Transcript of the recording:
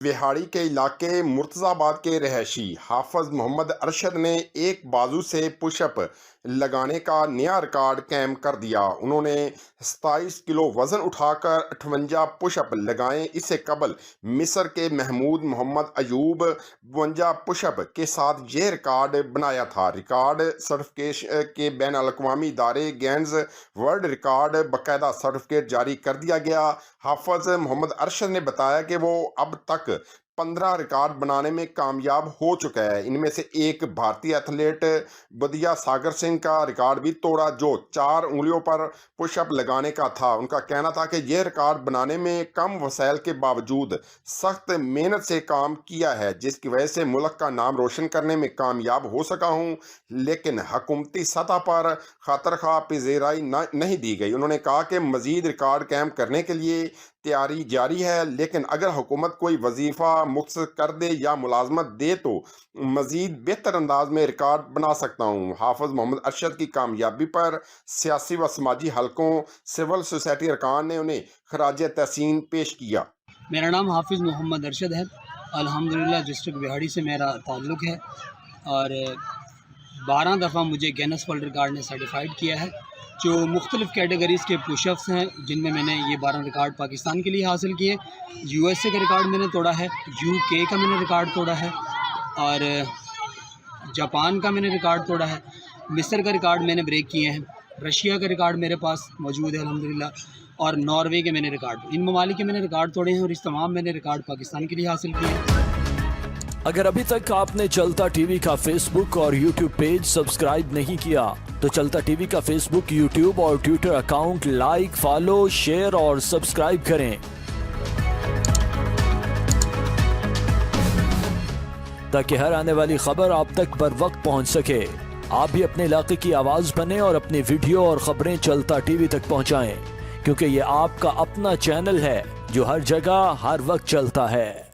विहाड़ी के इलाके मुर्तज़ाबाद के रहायशी हाफिज मोहम्मद अरशद ने एक बाजू से पुशअप लगाने का नया रिकॉर्ड कायम कर दिया। उन्होंने 27 किलो वज़न उठाकर 58 पुशअप लगाए। इससे कबल मिस्र के महमूद मोहम्मद अयूब 52 पुशअप के साथ ये रिकॉर्ड बनाया था। रिकॉर्ड सर्टिफिकेशन के बैन अल-अक़वामी इदारे गिनीज वर्ल्ड रिकॉर्ड बाकायदा सर्टिफिकेट जारी कर दिया गया। हाफिज मोहम्मद अरशद ने बताया कि वो अब तक 15 रिकॉर्ड बनाने में कामयाब हो चुका है। इनमें से एक भारतीय एथलीट बदिया सागर सिंह का रिकॉर्ड भी तोड़ा, जो 4 उंगलियों पर पुशअप लगाने का था। उनका कहना था कि यह रिकॉर्ड बनाने में कम वसाइल के बावजूद सख्त मेहनत से काम किया है, जिसकी वजह से मुल्क का नाम रोशन करने में कामयाब हो सका हूँ, लेकिन हुकूमती सतह पर खातर खा पेशेराई नहीं दी गई। उन्होंने कहा कि मज़ीद रिकॉर्ड कायम करने के लिए तैयारी जारी है, लेकिन अगर हुकूमत कोई वजीफ़ा मुख्तसर कर दे या मुलाजमत दे तो मज़ीद बेहतर अंदाज में रिकॉर्ड बना सकता हूँ। हाफिज मोहम्मद अरशद की कामयाबी पर सियासी व समाजी हलकों, सिविल सोसाइटी अरकान ने उन्हें खराज तहसीन पेश किया। मेरा नाम हाफिज मोहम्मद अरशद है। अल्हम्दुलिल्लाह डिस्ट्रिक्ट बिहाड़ी से मेरा ताल्लुक़ है और 12 दफ़ा मुझे गिनीज वर्ल्ड रिकॉर्ड ने सर्टिफाइड किया है। जो मुख्तलिफ़ कैटेगरीज़ के पुशअप्स हैं, जिनमें मैंने ये 12 रिकॉर्ड पाकिस्तान के लिए हासिल किए। USA का रिकॉर्ड मैंने तोड़ा है, UK का मैंने रिकॉर्ड तोड़ा है और जापान का मैंने रिकॉर्ड तोड़ा है। मिस्र का रिकॉर्ड मैंने ब्रेक किए हैं। रशिया का रिकॉर्ड मेरे पास मौजूद है अल्हम्दुलिल्लाह, और नॉर्वे के मैंने रिकॉर्ड, इन ममालिक के मैंने रिकॉर्ड तोड़े हैं और इस तमाम मैंने रिकॉर्ड पाकिस्तान के लिए हासिल किए हैं। अगर अभी तक आपने चलता टीवी का फेसबुक और यूट्यूब पेज सब्सक्राइब नहीं किया तो चलता टीवी का फेसबुक, यूट्यूब और Twitter account like, follow, share और सब्सक्राइब करें, ताकि हर आने वाली खबर आप तक बर वक्त पहुंच सके। आप भी अपने इलाके की आवाज बने और अपनी वीडियो और खबरें चलता टीवी तक पहुंचाएं, क्योंकि ये आपका अपना चैनल है जो हर जगह हर वक्त चलता है।